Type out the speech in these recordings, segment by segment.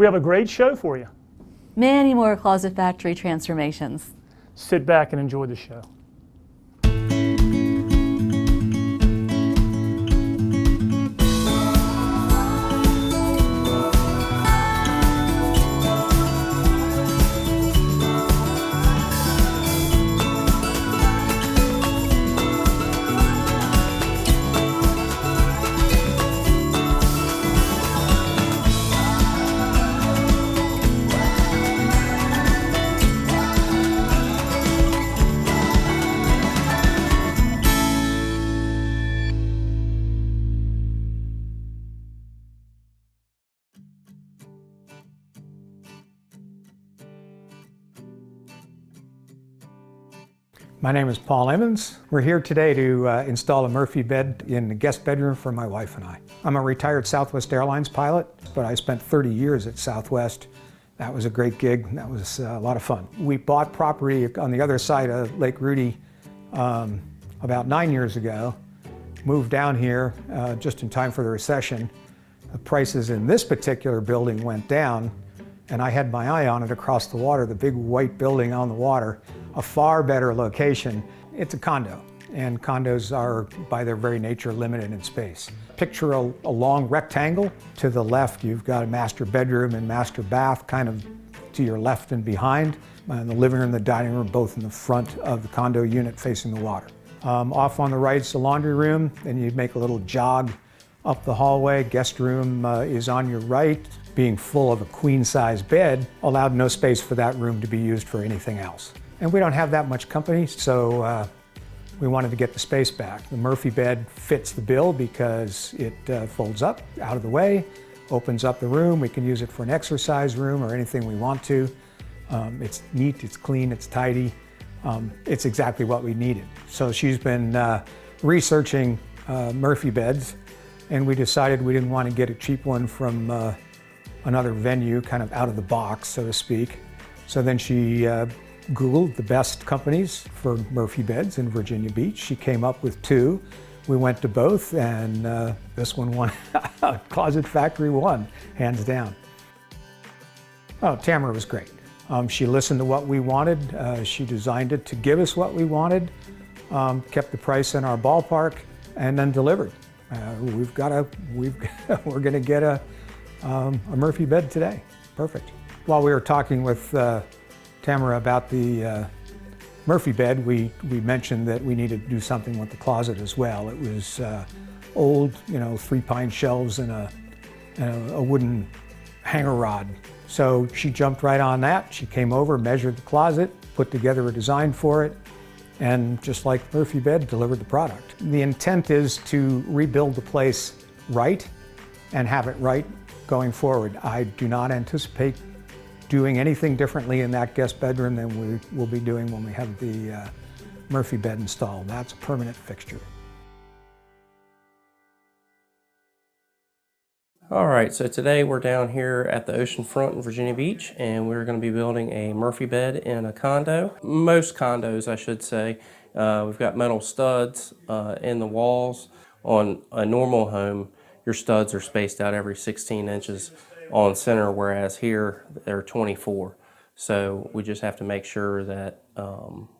We have a great show for you. Many more Closet Factory transformations. Sit back and enjoy the show. My name is Paul Emens. We're here today to install a Murphy bed in the guest bedroom for my wife and I. I'm a retired Southwest Airlines pilot, but I spent 30 years at Southwest. That was a great gig. That was a lot of fun. We bought property on the other side of Lake Rudy about 9 years ago, moved down here just in time for the recession. The prices in this particular building went down, and I had my eye on it across the water, the big white building on the water, a far better location. It's a condo, and condos are, by their very nature, limited in space. Picture a long rectangle. To the left, you've got a master bedroom and master bath, kind of to your left and behind. And the living room and the dining room, both in the front of the condo unit facing the water. Off on the right is the laundry room, and you make a little jog up the hallway. Guest room is on your right. Being full of a queen-size bed allowed no space for that room to be used for anything else. And we don't have that much company, so we wanted to get the space back. The Murphy bed fits the bill because it folds up out of the way, opens up the room. We can use it for an exercise room or anything we want to. It's neat, it's clean, it's tidy. It's exactly what we needed. So she's been researching Murphy beds, and we decided we didn't want to get a cheap one from another venue, kind of out of the box, so to speak. So then she Googled the best companies for Murphy beds in Virginia Beach. She came up with two. We went to both, and this one won. Closet Factory won, hands down. Oh, Tamara was great. She listened to what we wanted. She designed it to give us what we wanted, kept the price in our ballpark, and then delivered. We're going to get a Murphy bed today. Perfect. While we were talking with Tamara about the Murphy bed, we mentioned that we needed to do something with the closet as well. It was old, 3-pine shelves and a wooden hanger rod. So she jumped right on that. She came over, measured the closet, put together a design for it, and just like Murphy bed, delivered the product. The intent is to rebuild the place right and have it right going forward. I do not anticipate doing anything differently in that guest bedroom than we will be doing when we have the Murphy bed installed. That's a permanent fixture. All right, so today we're down here at the ocean front in Virginia Beach, and we're going to be building a Murphy bed in a condo. Most condos, I should say. We've got metal studs in the walls. On a normal home, your studs are spaced out every 16 inches on center, whereas here they're 24. So we just have to make sure that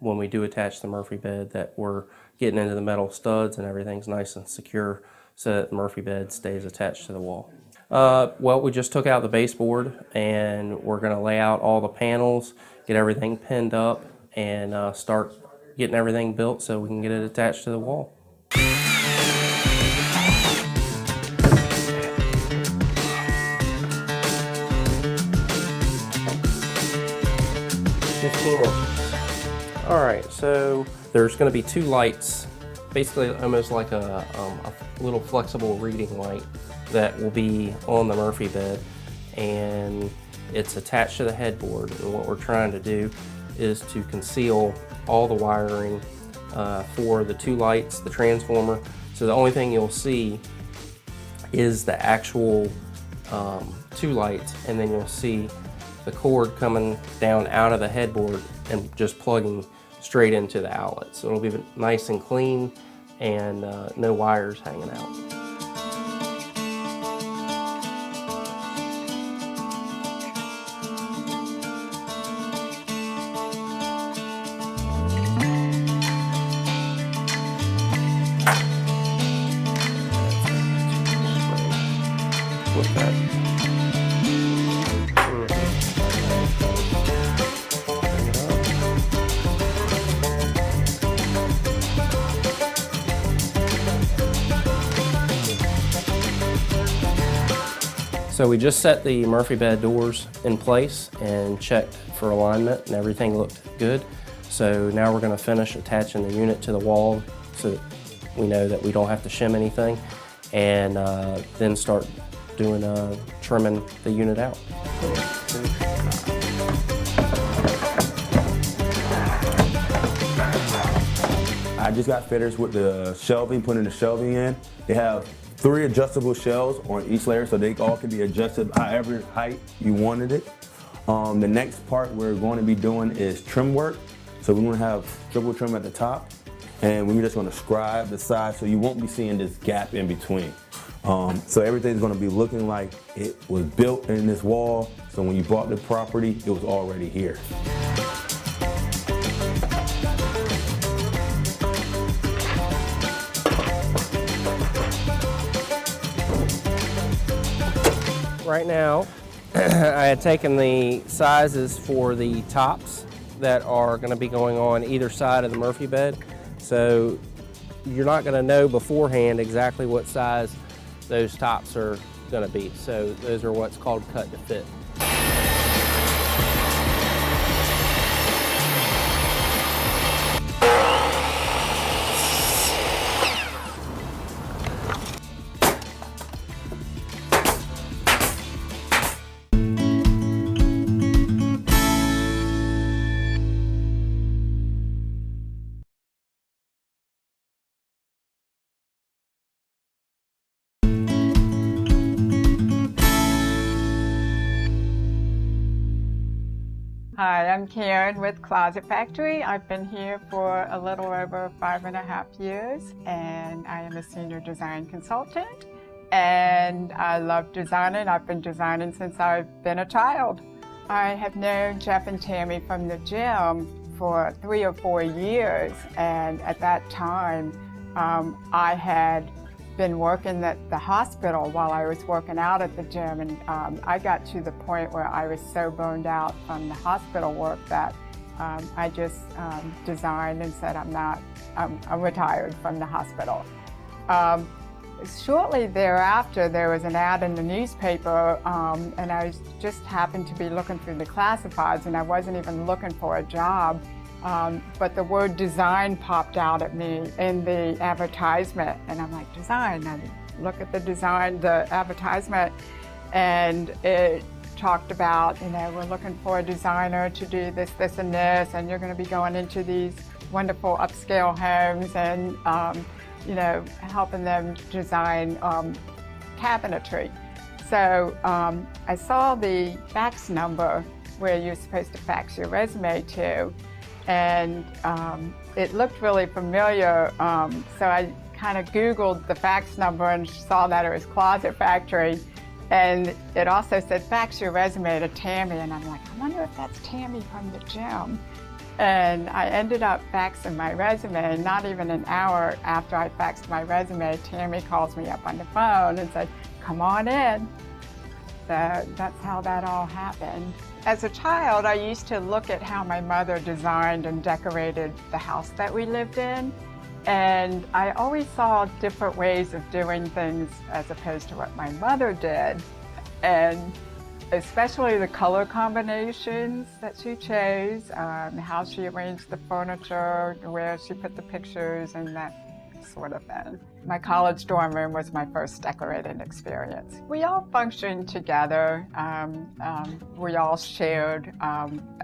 when we do attach the Murphy bed that we're getting into the metal studs and everything's nice and secure so that the Murphy bed stays attached to the wall. Well, we just took out the baseboard, and we're going to lay out all the panels, get everything pinned up, and start getting everything built so we can get it attached to the wall. All right, so there's going to be two lights, basically almost like a little flexible reading light that will be on the Murphy bed, and it's attached to the headboard. And what we're trying to do is to conceal all the wiring for the two lights, the transformer. So the only thing you'll see is the actual two lights, and then you'll see the cord coming down out of the headboard and just plugging straight into the outlet. So it'll be nice and clean and no wires hanging out. with that. So we just set the Murphy bed doors in place and checked for alignment, and everything looked good. So now we're going to finish attaching the unit to the wall so that we know that we don't have to shim anything, and then start doing trimming the unit out. I just got finished with the shelving, putting the shelving in. They have 3 adjustable shelves on each layer, so they all can be adjusted however height you wanted it. The next part we're going to be doing is trim work. So we're going to have triple trim at the top, and we're just going to scribe the sides so you won't be seeing this gap in between. So everything's going to be looking like it was built in this wall, so when you bought the property, it was already here. Right now, I had taken the sizes for the tops that are going to be going on either side of the Murphy bed. So you're not going to know beforehand exactly what size those tops are going to be. So those are what's called cut to fit. Hi, I'm Karen with Closet Factory. I've been here for a little over 5.5 years, and I am a senior design consultant. And I love designing. I've been designing since I've been a child. I have known Jeff and Tammy from the gym for 3 or 4 years, and at that time, I had been working at the hospital while I was working out at the gym, and I got to the point where I was so burned out from the hospital work that I just designed and said I'm retired from the hospital. Shortly thereafter, there was an ad in the newspaper, and I just happened to be looking through the classifieds, and I wasn't even looking for a job. But the word design popped out at me in the advertisement, and I'm like, design. I look at the design, the advertisement, and it talked about, we're looking for a designer to do this, this, and this, and you're going to be going into these wonderful upscale homes and, helping them design cabinetry. So I saw the fax number where you're supposed to fax your resume to, and it looked really familiar, so I kind of Googled the fax number and saw that it was Closet Factory, and it also said fax your resume to Tammy, and I'm like, I wonder if that's Tammy from the gym. And I ended up faxing my resume, and not even an hour after I faxed my resume, Tammy calls me up on the phone and said, come on in. So that's how that all happened. As a child, I used to look at how my mother designed and decorated the house that we lived in, and I always saw different ways of doing things as opposed to what my mother did, and especially the color combinations that she chose, how she arranged the furniture, where she put the pictures, and that sort of thing. My college dorm room was my first decorating experience. We all functioned together. We all shared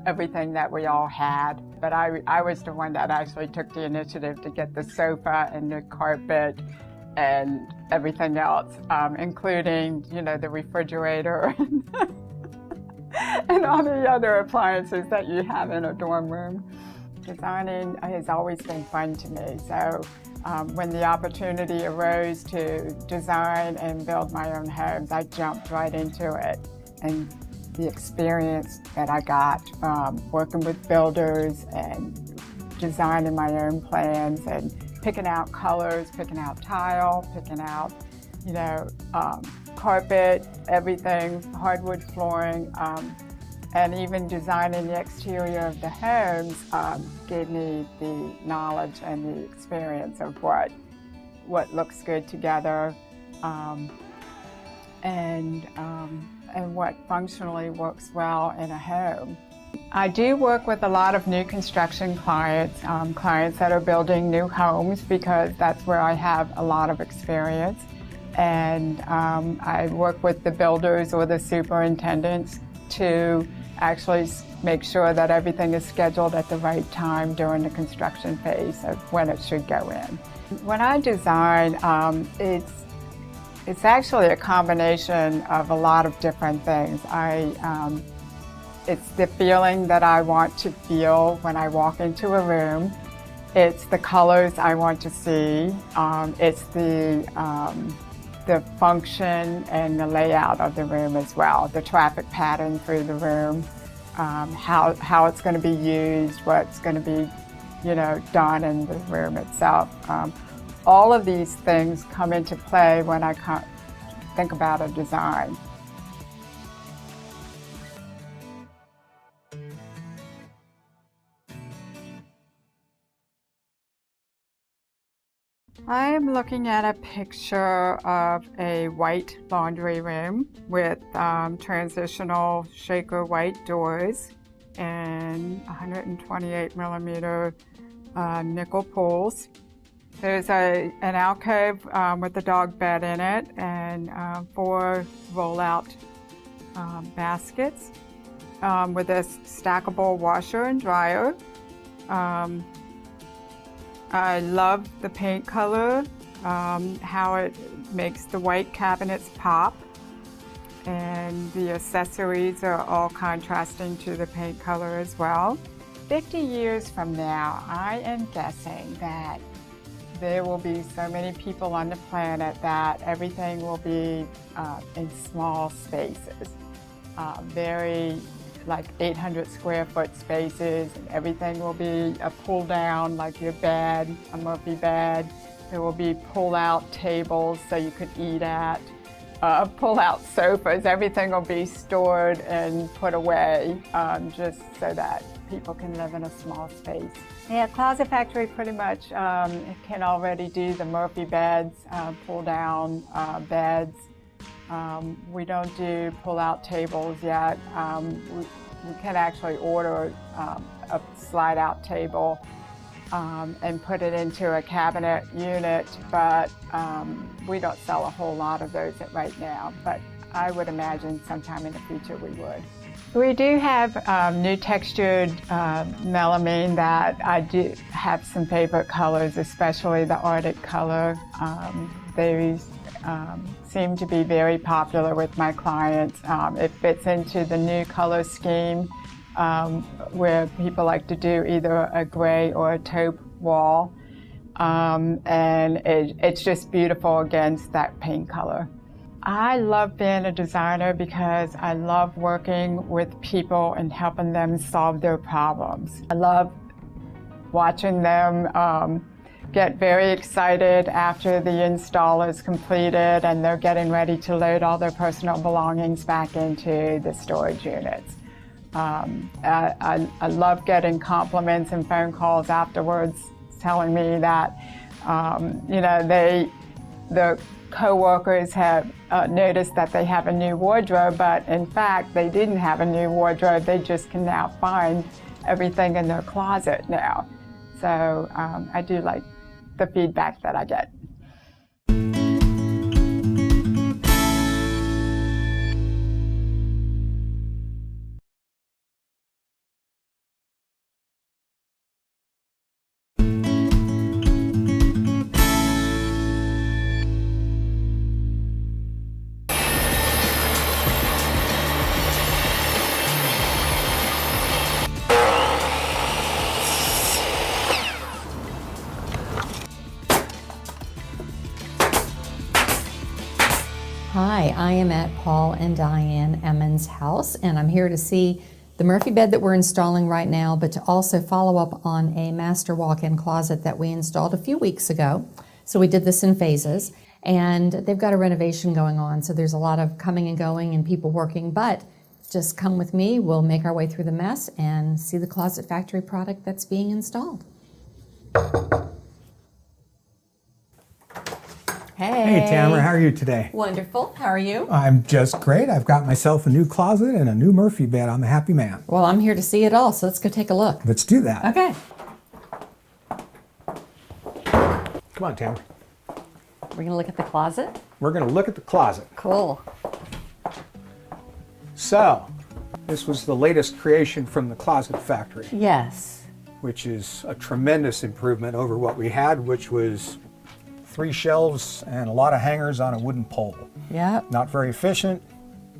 everything that we all had, but I was the one that actually took the initiative to get the sofa and the carpet and everything else, including, the refrigerator and all the other appliances that you have in a dorm room. Designing has always been fun to me, so when the opportunity arose to design and build my own homes, I jumped right into it. And the experience that I got working with builders and designing my own plans and picking out colors, picking out tile, picking out carpet, everything, hardwood flooring, and even designing the exterior of the homes gave me the knowledge and the experience of what looks good together and what functionally works well in a home. I do work with a lot of new construction clients, clients that are building new homes, because that's where I have a lot of experience. And I work with the builders or the superintendents to actually make sure that everything is scheduled at the right time during the construction phase of when it should go in. When I design, it's actually a combination of a lot of different things. It's the feeling that I want to feel when I walk into a room. It's the colors I want to see. It's the function and the layout of the room as well, the traffic pattern through the room, how it's going to be used, what's going to be, done in the room itself. All of these things come into play when I think about a design. I am looking at a picture of a white laundry room with transitional shaker white doors and 128 millimeter nickel pulls. There's an alcove with a dog bed in it and 4 roll-out baskets with a stackable washer and dryer. I love the paint color, how it makes the white cabinets pop, and the accessories are all contrasting to the paint color as well. 50 years from now, I am guessing that there will be so many people on the planet that everything will be in small spaces, very like 800 square foot spaces, and everything will be a pull down, like your bed, a Murphy bed. There will be pull out tables so you could eat at, pull out sofas. Everything will be stored and put away just so that people can live in a small space. Yeah, Closet Factory pretty much can already do the Murphy beds, pull down beds. We don't do pull-out tables yet. We can actually order a slide-out table and put it into a cabinet unit, but we don't sell a whole lot of those right now, but I would imagine sometime in the future we would. We do have new textured melamine that I do have some favorite colors, especially the Arctic color. They seem to be very popular with my clients. It fits into the new color scheme where people like to do either a gray or a taupe wall. And it's just beautiful against that paint color. I love being a designer because I love working with people and helping them solve their problems. I love watching them get very excited after the install is completed and they're getting ready to load all their personal belongings back into the storage units. I love getting compliments and phone calls afterwards telling me that the co-workers have noticed that they have a new wardrobe, but in fact they didn't have a new wardrobe. They just can now find everything in their closet now. So I do like the feedback that I get. Hi, I am at Paul and Diane Emens' house, and I'm here to see the Murphy bed that we're installing right now, but to also follow up on a master walk-in closet that we installed a few weeks ago. So we did this in phases. And they've got a renovation going on, so there's a lot of coming and going and people working, but just come with me, we'll make our way through the mess and see the Closet Factory product that's being installed. Hey Tamara, how are you today? Wonderful. How are you? I'm just great. I've got myself a new closet and a new Murphy bed. I'm a happy man. Well, I'm here to see it all, so let's go take a look. Let's do that. Okay. Come on, Tamara. We're going to look at the closet? We're going to look at the closet. Cool. So, this was the latest creation from the Closet Factory, Yes. which is a tremendous improvement over what we had, which was 3 shelves and a lot of hangers on a wooden pole. Yep. Not very efficient,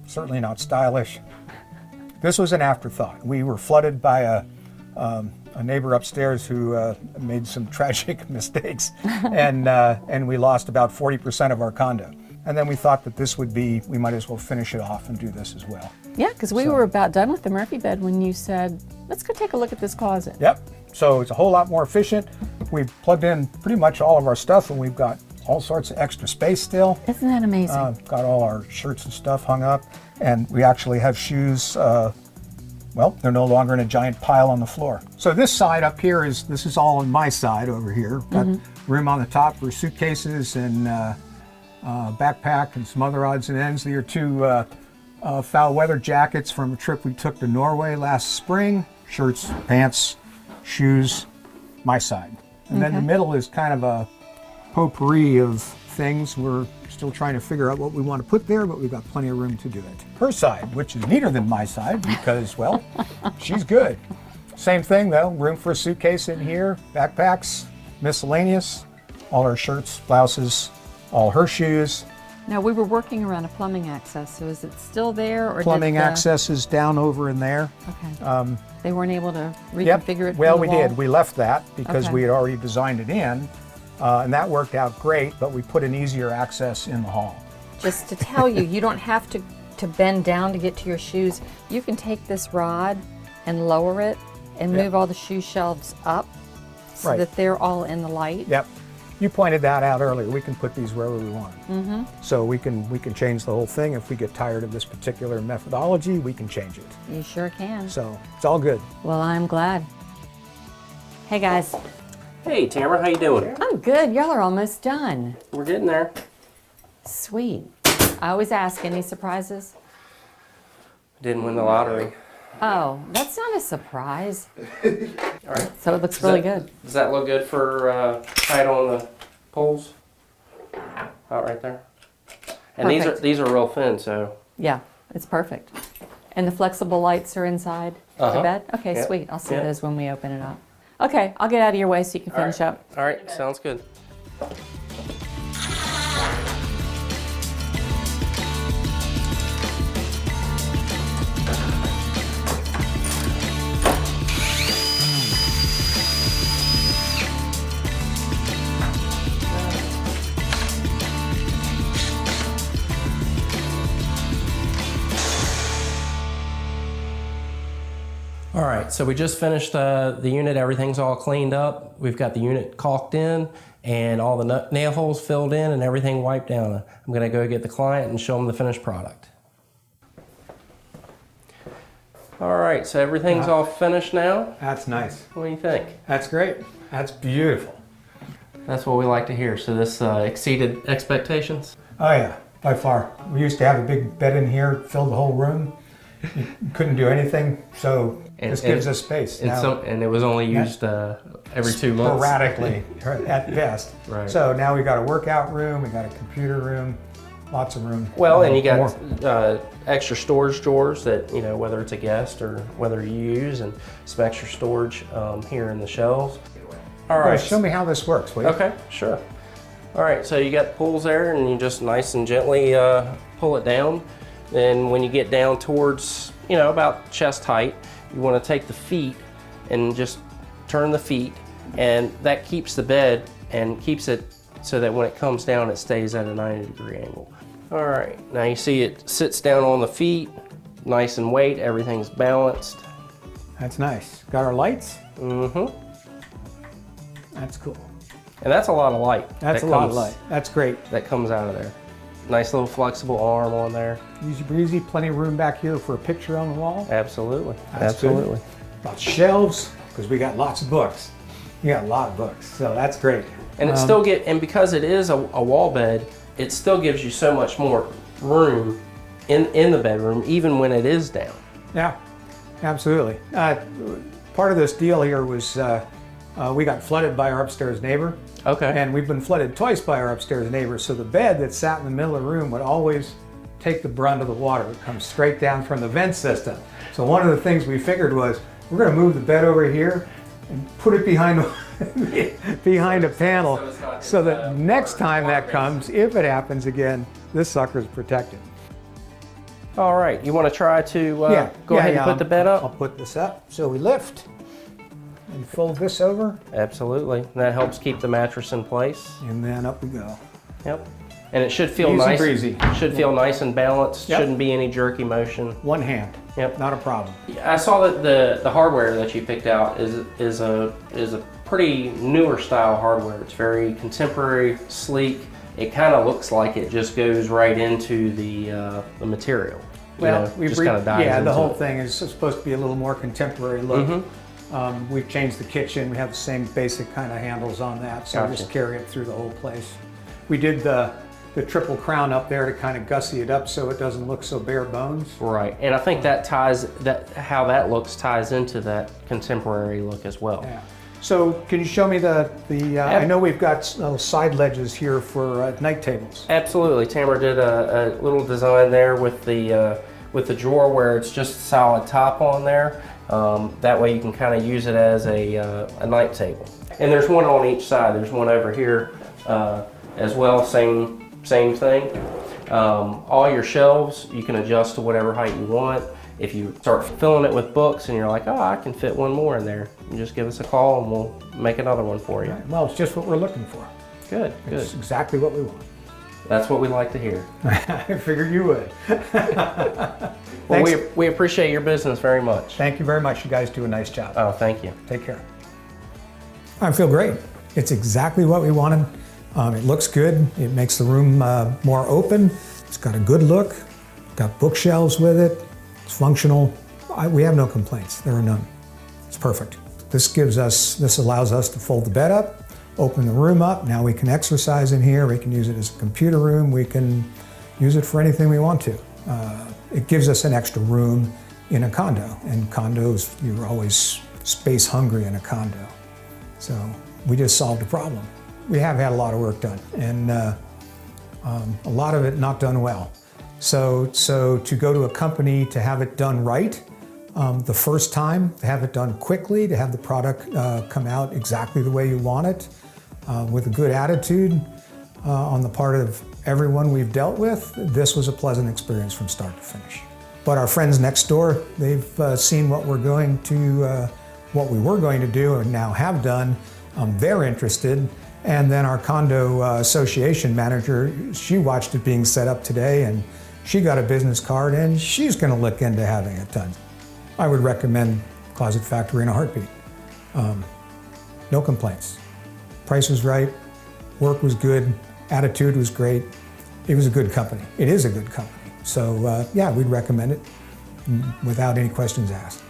certainly not stylish. This was an afterthought. We were flooded by a neighbor upstairs who made some tragic mistakes, and we lost about 40% of our condo. And then we thought that this would be, we might as well finish it off and do this as well. Yeah, because we were about done with the Murphy bed when you said, let's go take a look at this closet. Yep, so it's a whole lot more efficient. We've plugged in pretty much all of our stuff, and we've got all sorts of extra space still. Isn't that amazing? Got all our shirts and stuff hung up, and we actually have shoes, well, they're no longer in a giant pile on the floor. So this side up here this is all on my side over here. Got room on the top for suitcases and backpack and some other odds and ends. These are 2 foul weather jackets from a trip we took to Norway last spring. Shirts, pants, shoes, my side. And then the middle is kind of a potpourri of things. We're still trying to figure out what we want to put there, but we've got plenty of room to do it. Her side, which is neater than my side because, well, she's good. Same thing though, room for a suitcase in here, backpacks, miscellaneous, all her shirts, blouses, all her shoes. Now, we were working around a plumbing access, so is it still there? Or Plumbing access is down over in there. Okay. They weren't able to Yep. reconfigure it Well, from we the wall? did. We left that because Okay. we had already designed it in, and that worked out great, but we put an easier access in the hall. Just to tell you, you don't have to bend down to get to your shoes. You can take this rod and lower it and Yep. move all the shoe shelves up so Right. that they're all in the light. Yep. You pointed that out earlier. We can put these wherever we want. So we can change the whole thing. If we get tired of this particular methodology, we can change it. You sure can. So it's all good. Well, I'm glad. Hey guys, Hey, Tamara, how you doing? I'm good. Y'all are almost done. We're getting there. Sweet. I always ask, any surprises? Didn't win the lottery. Oh, that's not a surprise. All right. So it looks really good. Does that look good for height on the poles? Out right there. And Perfect. these are real thin, so Yeah, it's perfect. And the flexible lights are inside the bed? Okay, Yep. sweet. I'll see Yep. those when we open it up. Okay, I'll get out of your way so you can finish up. all right, sounds good. All right, so we just finished the unit. Everything's all cleaned up. We've got the unit caulked in and all the nail holes filled in and everything wiped down. I'm gonna go get the client and show them the finished product. All right, so everything's all finished now. That's nice. What do you think? That's great. That's beautiful. That's what we like to hear. So this exceeded expectations? Oh yeah, by far. We used to have a big bed in here, filled the whole room. You couldn't do anything, so this gives us space. And it was only used every 2 months. Sporadically, at best. Right. So now we got a workout room, we got a computer room, lots of room. Well, and you More. got extra storage drawers that, you know, whether it's a guest or whether you use, and some extra storage here in the shelves. All right. Show me how this works, will you? Okay, sure. All right, so you got pulls there, and you just nice and gently pull it down. Then when you get down towards, you know, about chest height, you want to take the feet and just turn the feet, and that keeps the bed and keeps it so that when it comes down, it stays at a 90-degree angle. All right, now you see it sits down on the feet, nice and weight, everything's balanced. That's nice. Got our lights? Mm-hmm. That's cool. And that's a lot of light. That's a lot of light. That's great. That comes out of there. Nice little flexible arm on there. Easy breezy, plenty of room back here for a picture on the wall. Absolutely. That's Absolutely. good. About shelves, because we got lots of books. We got a lot of books, so that's great. And it still and because it is a wall bed, it still gives you so much more room in the bedroom, even when it is down. Yeah, absolutely. Part of this deal here was we got flooded by our upstairs neighbor. Okay. And we've been flooded twice by our upstairs neighbor, so the bed that sat in the middle of the room would always take the brunt of the water. It comes straight down from the vent system. So one of the things we figured was, we're gonna move the bed over here and put it behind a panel so that next time that comes, if it happens again, this sucker's protected. All right, you want to try to go ahead and put the bed up? I'll put this up. So we lift and fold this over, Absolutely. And that helps keep the mattress in place. and then up we go. Yep. And it should feel Easy nice. breezy. Should feel nice and balanced. Yep. Shouldn't be any jerky motion. One hand. Yep. Not a problem. I saw that the hardware that you picked out is a pretty newer style hardware. It's very contemporary, sleek. It kind of looks like it just goes right into the material. We've just kind of dives the into whole it. thing is supposed to be a little more contemporary look. Mm-hmm. We've changed the kitchen. We have the same basic kind of handles on that, so we Gotcha. just carry it through the whole place. We did the triple crown up there to kind of gussy it up so it doesn't look so bare bones. Right, and I think how that looks ties into that contemporary look as well. Yeah. So can you show me I know we've got little side ledges here for night tables. Absolutely, Tamara did a little design there with the drawer where it's just a solid top on there. That way you can kind of use it as a night table. And there's one on each side. There's one over here as well, same thing. All your shelves you can adjust to whatever height you want. If you start filling it with books and you're like, oh, I can fit one more in there, you just give us a call and we'll make another one for you. Well, it's just what we're looking for. Good, good. It's exactly what we want. That's what we like to hear. I figured you would. Well, we appreciate your business very much. Thank you very much. You guys do a nice job. Oh, thank you. Take care. I feel great. It's exactly what we wanted. It looks good. It makes the room more open. It's got a good look. Got bookshelves with it. It's functional. We have no complaints. There are none. It's perfect. This allows us to fold the bed up, open the room up. Now we can exercise in here. We can use it as a computer room. We can use it for anything we want to. It gives us an extra room in a condo. And condos, you're always space hungry in a condo. So we just solved a problem. We have had a lot of work done, and a lot of it not done well. So to go to a company to have it done right the first time, to have it done quickly, to have the product come out exactly the way you want it, with a good attitude on the part of everyone we've dealt with, this was a pleasant experience from start to finish. But our friends next door, they've seen what we were going to do and now have done. They're interested. And then our condo association manager, she watched it being set up today and she got a business card and she's going to look into having it done. I would recommend Closet Factory in a heartbeat. No complaints. Price was right, work was good, attitude was great. It was a good company. It is a good company. So yeah, we'd recommend it without any questions asked.